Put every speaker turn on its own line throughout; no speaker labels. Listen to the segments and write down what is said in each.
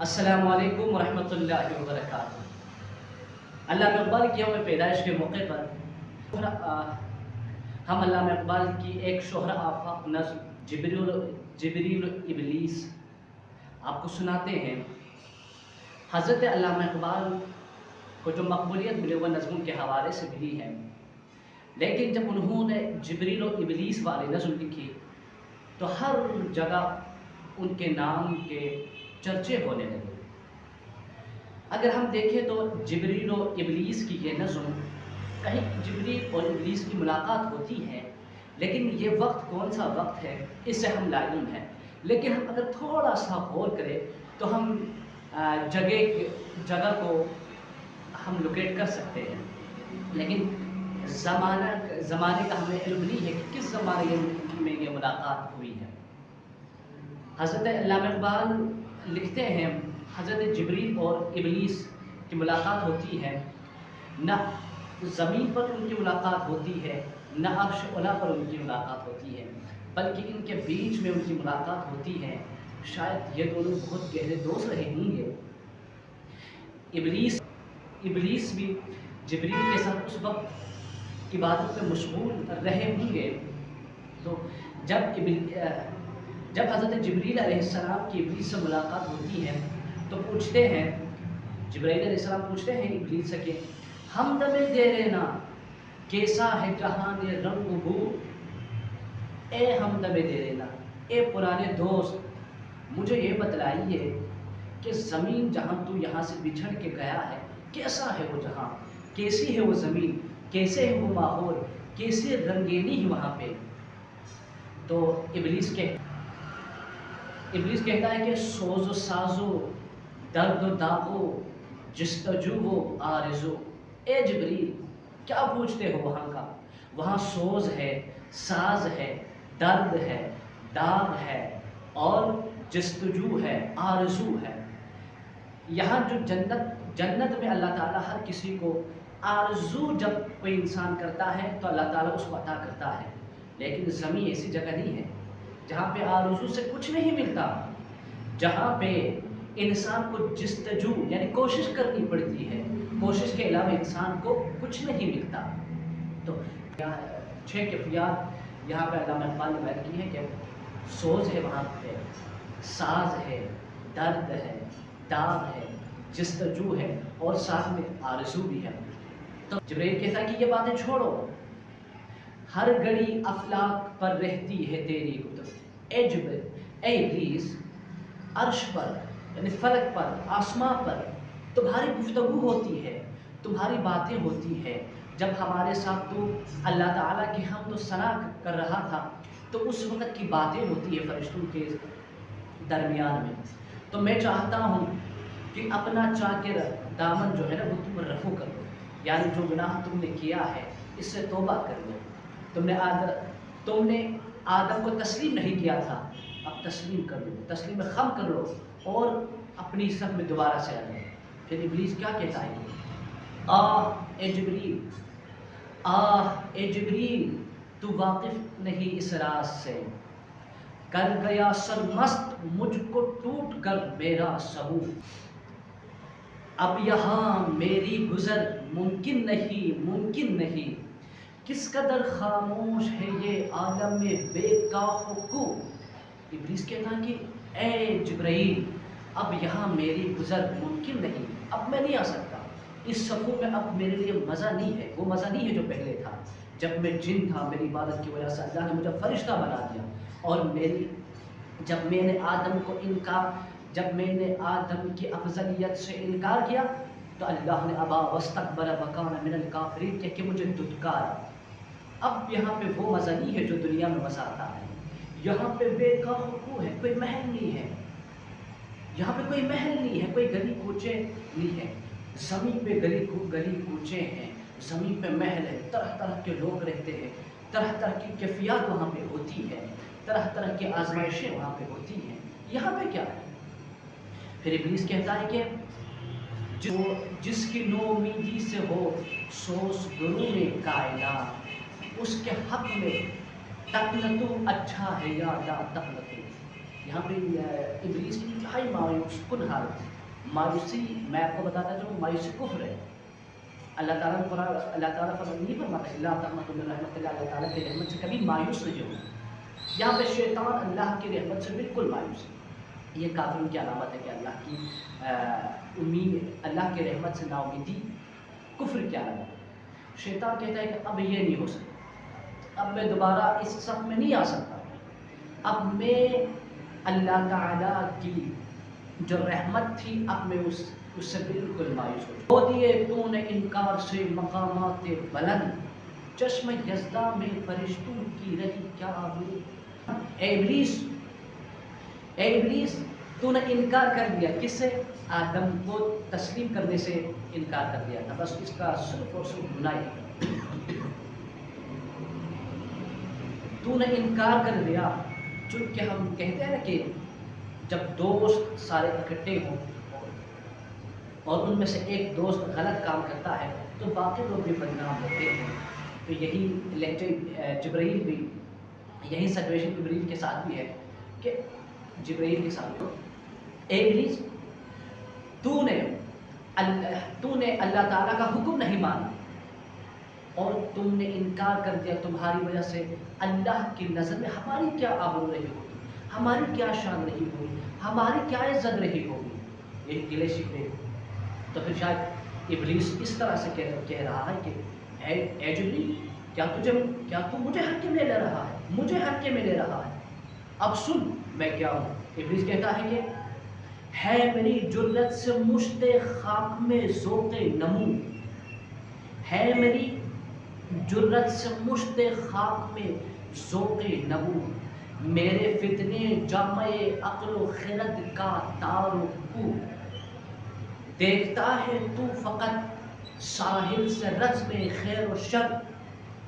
السلام علیکم ورحمۃ اللہ وبرکاتہ۔ علامہ اقبال کی یوم پیدائش کے موقع پر ہم علامہ اقبال کی ایک شہرہ آفاق نظم جبریل ابلیس آپ کو سناتے ہیں۔ حضرت علامہ اقبال کو جو مقبولیت ملی وہ نظموں کے حوالے سے ملی ہے، لیکن جب انہوں نے جبریل و ابلیس والی نظم لکھی تو ہر جگہ ان کے نام کے چرچے ہونے لگے۔ اگر ہم دیکھیں تو جبریل و ابلیس کی یہ نظم، کہیں جبریل اور ابلیس کی ملاقات ہوتی ہے، لیکن یہ وقت کون سا وقت ہے اس سے ہم لاعلم ہیں۔ لیکن ہم اگر تھوڑا سا غور کریں تو ہم جگہ کو ہم لوکیٹ کر سکتے ہیں، لیکن زمانے کا ہمیں علم نہیں ہے کہ کس زمانے میں یہ ملاقات ہوئی ہے۔ حضرت علامہ اقبال لکھتے ہیں حضرت جبریل اور ابلیس کی ملاقات ہوتی ہے، نہ زمین پر ان کی ملاقات ہوتی ہے، نہ عرش علا پر ان کی ملاقات ہوتی ہے، بلکہ ان کے بیچ میں ان کی ملاقات ہوتی ہے۔ شاید یہ دونوں بہت گہرے دوست رہے ہوں گے۔ ابلیس بھی جبریل کے ساتھ اس وقت عبادت میں مشغول رہے ہوں گے۔ تو جب حضرت جبریل علیہ السلام کی ابلیس سے ملاقات ہوتی ہے تو پوچھتے ہیں، جبریل علیہ السلام پوچھتے ہیں ابلیس سے کہ ہمدم دے رینا کیسا ہے جہان رنگ و بو، اے ہمدم دے رینا، اے پرانے دوست مجھے یہ بتلائیے کہ زمین جہاں تو یہاں سے بچھڑ کے گیا ہے کیسا ہے وہ جہاں، کیسی ہے وہ زمین، کیسے ہے وہ ماحول، کیسی رنگینی ہے وہاں پہ۔ تو ابلیس کہتا ہے کہ سوز و سازو درد و داغو جستجو و آرزو، اے جبریل کیا پوچھتے ہو وہاں کا؟ وہاں سوز ہے، ساز ہے، درد ہے، داغ ہے اور جستجو ہے، آرزو ہے۔ یہاں جو جنت میں اللہ تعالیٰ ہر کسی کو آرزو جب کوئی انسان کرتا ہے تو اللہ تعالیٰ اس کو عطا کرتا ہے، لیکن زمین ایسی جگہ نہیں ہے جہاں پہ آرزو سے کچھ نہیں ملتا، جہاں پہ انسان کو جستجو یعنی کوشش کرنی پڑتی ہے، کوشش کے علاوہ انسان کو کچھ نہیں ملتا۔ تو 6 کیفیات یہاں پہ علامہ اقبال نے بیان کی ہے کہ سوز ہے وہاں پہ، ساز ہے، درد ہے، داغ ہے، جستجو ہے اور ساتھ میں آرزو بھی ہے۔ تو جبریل کہتا ہے کہ یہ باتیں چھوڑو، ہر گھڑی افلاک پر رہتی ہے تیری قدرت، اے جبریل، اے ابلیس، عرش پر یعنی فلک پر، آسمان پر تمہاری گفتگو ہوتی ہے، تمہاری باتیں ہوتی ہے۔ جب ہمارے ساتھ تو اللہ تعالیٰ کی حمد و ثنا کر رہا تھا تو اس وقت کی باتیں ہوتی ہے فرشتوں کے درمیان میں۔ تو میں چاہتا ہوں کہ اپنا چاکر دامن جو ہے نا وہ تم رفو کر لو، یعنی جو گناہ تم نے کیا ہے اس سے توبہ کر لو۔ تم نے آدم کو تسلیم نہیں کیا تھا، اب تسلیم کر لو، تسلیم خم کر لو اور اپنی صف میں دوبارہ سے آ جاؤ۔ پھر ابلیس کیا کہتا ہے؟ اے جبریل، اے جبریل، تو واقف نہیں اس راز سے، کر گیا سرمست مجھ کو ٹوٹ کر میرا ثبوت، اب یہاں میری گزر ممکن نہیں، کس قدر خاموش ہے یہ عالم میں بے کاف و کو۔ ابلیس کہتا ہے کہ اے جبرائیل، اب یہاں میری گزر ممکن نہیں، اب میں نہیں آ سکتا اس صفوں میں، اب میرے لیے مزہ نہیں ہے، وہ مزہ نہیں ہے جو پہلے تھا۔ جب میں جن تھا میری عبادت کی وجہ سے اللہ نے مجھے فرشتہ بنا دیا، اور جب میں نے آدم کی افضلیت سے انکار کیا تو اللہ نے ابا واستکبر وکان من الکافرین کہہ کے مجھے دھتکارا۔ اب یہاں پہ وہ مزہ نہیں ہے جو دنیا میں مزہ آتا ہے، یہاں پہ بے قاف ہے، کوئی محل نہیں ہے، یہاں پہ کوئی محل نہیں ہے، کوئی گلی کوچے نہیں ہے۔ زمین پہ گلی کوچے ہیں، زمین پہ محل ہے، طرح طرح کے لوگ رہتے ہیں، طرح طرح کی کیفیات وہاں پہ ہوتی ہے، طرح طرح کی آزمائشیں وہاں پہ ہوتی ہیں، یہاں پہ کیا ہے؟ پھر ابلیس کہتا ہے کہ جس کی نومیدی سے ہو سوز درون کائنات، اس کے حق میں تقنتو اچھا ہے یا لا تقنتو۔ یہاں پہ ابلیس کی انتہائی مایوس کن حالت. مایوسی میں آپ کو بتاتا چاہوں مایوسی کفر ہے. اللہ تعالیٰ نے قرآن اللہ تعالیٰ فرمان نہیں فرماتا اللہ تقنطوا من رحمت اللہ, اللہ تعالیٰ کی رحمت سے کبھی مایوس نہیں ہوگا. یہاں پہ شیطان اللہ کی رحمت سے بالکل مایوس ہے. یہ کافروں کی علامت ہے کہ اللہ کی امید, اللہ کی رحمت سے نا امیدی کفر کی علامت ہے. شیطان کہتا ہے کہ اب یہ نہیں ہو سکتا, اب میں دوبارہ اس صف میں نہیں آ سکتا, اب میں اللہ تعالیٰ کی جو رحمت تھی اب میں اس سے بالکل مایوس ہو دیے. تو نے انکار سے مقامات بلند, چشم یزداں میں فرشتوں کی رہی کیا آبرو. اے ابلیس تو نے انکار کر دیا, کس سے؟ آدم کو تسلیم کرنے سے انکار کر دیا تھا. بس اس کا صرف اور صرف گناہ ہے. تو نے انکار کر دیا. چونکہ ہم کہتے ہیں نا کہ جب دوست سارے اکٹھے ہوں اور ان میں سے ایک دوست غلط کام کرتا ہے تو باقی لوگ بھی بدنام ہوتے ہیں. تو یہی لہجہ جبرائیل بھی, یہی سچویشن جبرائیل کے ساتھ بھی ہے کہ جبرائیل کے ساتھ اے ابلیس تو نے اللہ تعالیٰ کا حکم نہیں مانا اور تم نے انکار کر دیا. تمہاری وجہ سے اللہ کی نظر میں ہماری کیا آبرو رہی ہوگی, ہماری کیا شان رہی ہوگی, ہماری کیا عزت رہی ہوگی. یہ گلے شکوے. تو پھر شاید ابلیس اس طرح سے کہہ رہا ہے کہ اے جبریل, کیا تو مجھے ہٹکے میں لے رہا ہے, مجھے ہٹکے میں لے رہا ہے. اب سن میں کیا ہوں. ابلیس کہتا ہے کہ ہے میری جرت سے مشت خاک میں ذوق نمو, ہے میری جرت سے مشت خاک میں ذوق نمو, میرے فتنے جامع عقل و خرد کا تار و کو, دیکھتا ہے تو فقط ساحل سے رز میں خیر و شر,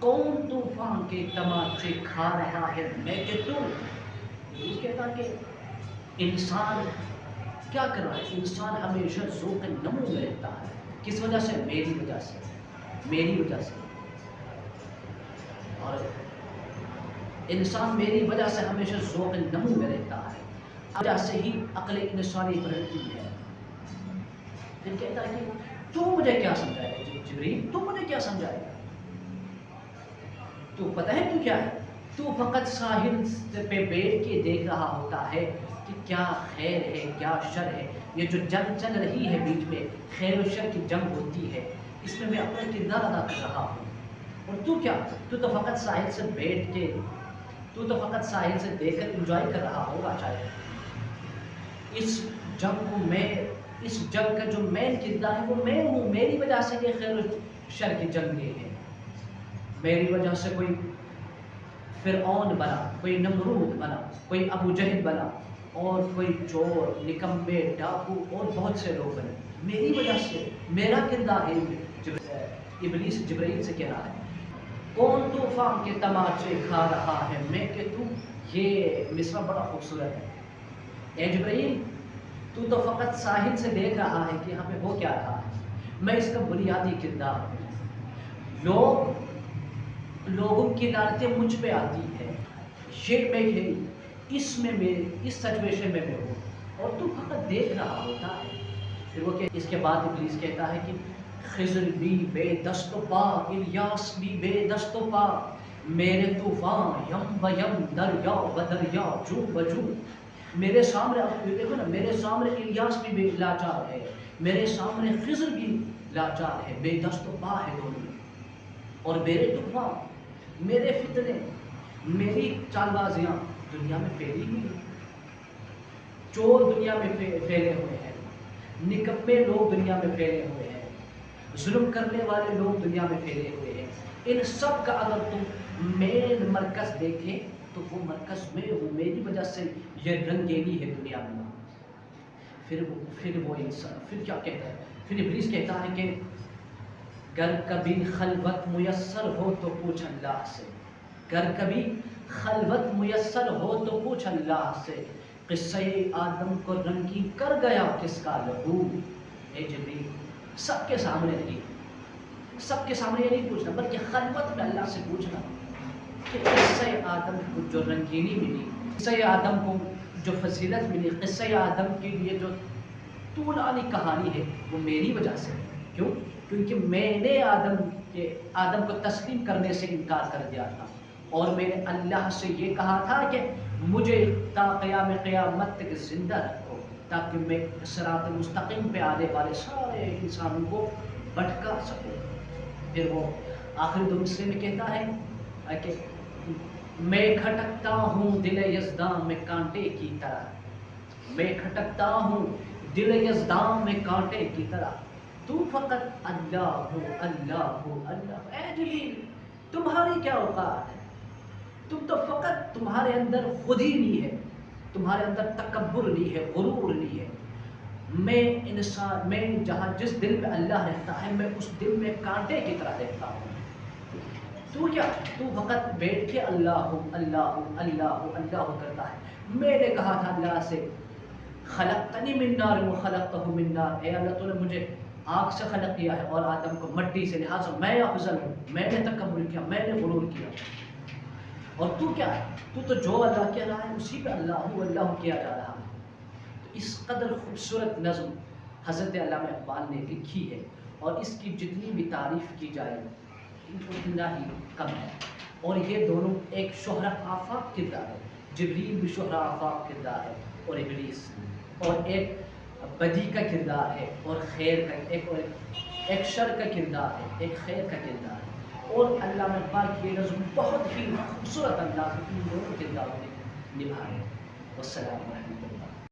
کون طوفان کے تماچے کھا رہا ہے میں کہ تو. یہ کہتا کہ انسان کیا کر رہا ہے, انسان ہمیشہ ذوق نمو میں رہتا ہے. کس وجہ سے؟ میری وجہ سے, میری وجہ سے. اور انسان میری وجہ سے ہمیشہ ذوق نمو میں رہتا ہے, وجہ سے ہی عقل انسانی بڑھتی ہے. پھر کہتا ہے کہ تو مجھے کیا سمجھائے گا جبریل, تو مجھے کیا سمجھائے گا, تو پتہ ہے تو کیا ہے, تو فقط ساحل پہ بیٹھ کے دیکھ رہا ہوتا ہے کہ کیا خیر ہے کیا شر ہے. یہ جو جنگ چل رہی ہے بیچ میں, خیر و شر کی جنگ ہوتی ہے, اس میں اپنا کردار ادا کر رہا ہوں. اور تو کیا, تو فقط ساحل سے بیٹھ کے, تو فقط ساحل سے دیکھ کر انجوائے کر رہا ہوگا شاید. اس جنگ کو میں, اس جنگ کا جو مین کردار ہے وہ میں ہوں. میری وجہ سے یہ خیر و شر کی جنگ یہ ہے. میری وجہ سے کوئی فرعون بنا, کوئی نمرود بنا, کوئی ابو جہل بنا, اور کوئی چور, نکمبے, ڈاکو اور بہت سے لوگ بنے. میری وجہ سے, میرا کردار ہے. ابلیس جبرائیل سے کہہ رہا ہے کون طوفان کے تماچے کھا رہا ہے میں کہ تو. یہ مصرع بڑا خوبصورت ہے. اے جبرائیل تو فقط ساحل سے دیکھ رہا ہے کہ یہاں پہ ہو کیا رہا ہے. میں اس کا بنیادی کردار ہوں. لوگوں کی لعنتیں مجھ پہ آتی ہے, یہ میں کھیلی, اس میں اس سچویشن میں ہوں اور تو فقط دیکھ رہا ہوتا ہے. پھر وہ کہ اس کے بعد ابلیس کہتا ہے کہ خضر بھی بے دست و پا, الیاس بھی بے دست و پا, میرے طوفان یم بیم دریا بدریا جو بجو. میرے سامنے, آپ دیکھو نا, میرے سامنے الیاس بھی بے لاچار ہے, میرے سامنے خضر بھی لاچار ہے, بے دست و پا ہے دونوں. اور میرے طوفان, میرے فتنے, میری چال بازیاں دنیا میں پھیلی ہوئی ہیں. چور دنیا میں پھیلے ہوئے ہیں, نکمے لوگ دنیا میں پھیلے ہوئے ہیں, ظلم کرنے والے لوگ دنیا میں پھیلے ہوئے ہیں. ان سب کا اگر تم مین مرکز دیکھیں تو وہ مرکز میں ہوں. میری وجہ سے یہ رنگینی ہے دنیا میں. پھر وہ انسان پھر کیا کہتا ہے, پھر ابلیس کہتا ہے کہ گر کبھی خلوت میسر ہو تو پوچھ اللہ سے, گر کبھی خلوت میسر ہو تو پوچھ اللہ سے, قصہ آدم کو رنگین کر گیا کس کا لہو. اے جبریل سب کے سامنے نہیں, سب کے سامنے یہ نہیں پوچھنا, بلکہ خلوت میں اللہ سے پوچھنا کہ قصہ آدم کو جو رنگینی ملی, قصہ آدم کو جو فضیلت ملی قصہ آدم کے لیے جو طولانی کہانی ہے وہ میری وجہ سے. کیوں؟ کیونکہ میں نے آدم کو تسلیم کرنے سے انکار کر دیا تھا، اور میں نے اللہ سے یہ کہا تھا کہ مجھے تا قیام قیامت تک زندہ رکھو تاکہ میں صراط مستقیم پہ آنے والے سارے انسانوں کو بھٹکا سکوں. پھر وہ آخری دو مصرے میں کہتا ہے کہ میں کھٹکتا ہوں دل یزدان میں کانٹے کی طرح، میں کھٹکتا ہوں دل یزدان میں کانٹے کی طرح، تو فقط اللہ ہو اللہ ہو اللہ. اے جبریل تمہاری کیا اوقات ہے، تم تو فقط تمہارے اندر خودی نہیں ہے، تمہارے اندر تکبر نہیں ہے، غرور نہیں ہے. میں جہاں جس دل میں اللہ رہتا ہے میں اس دل میں کانٹے کی طرح رہتا ہوں. تو کیا تو فقط بیٹھ کے اللہ ہو اللہ ہو اللہ ہو اللہ ہو کرتا ہے. میں نے کہا تھا اللہ سے خلقتنی من نار و خلقتہ من نار، اے اللہ تو نے مجھے آگ سے خلق کیا ہے اور آدم کو مٹی سے، لہٰذا میں افضل ہوں، میں نے تکبر کیا، میں نے غرور کیا. اور تو کیا ہے، تو تو جو اللہ کہہ رہا ہے اسی پہ اللہ ہو اللہ ہو کیا جا رہا ہے. تو اس قدر خوبصورت نظم حضرت علامہ اقبال نے لکھی ہے، اور اس کی جتنی بھی تعریف کی جائے اتنا ہی کم ہے. اور یہ دونوں ایک شہرہ آفاق کردار ہے، جبریل بھی شہرہ آفاق کردار ہے اور ابلیس، اور ایک بدی کا کردار ہے اور خیر کا، ایک شر کا کردار ہے، ایک خیر کا کردار ہے. اور علامہ اقبال کی یہ نظم بہت ہی خوبصورت انداز میں ان دونوں کرداروں نے نبھائے. والسلام علیکم.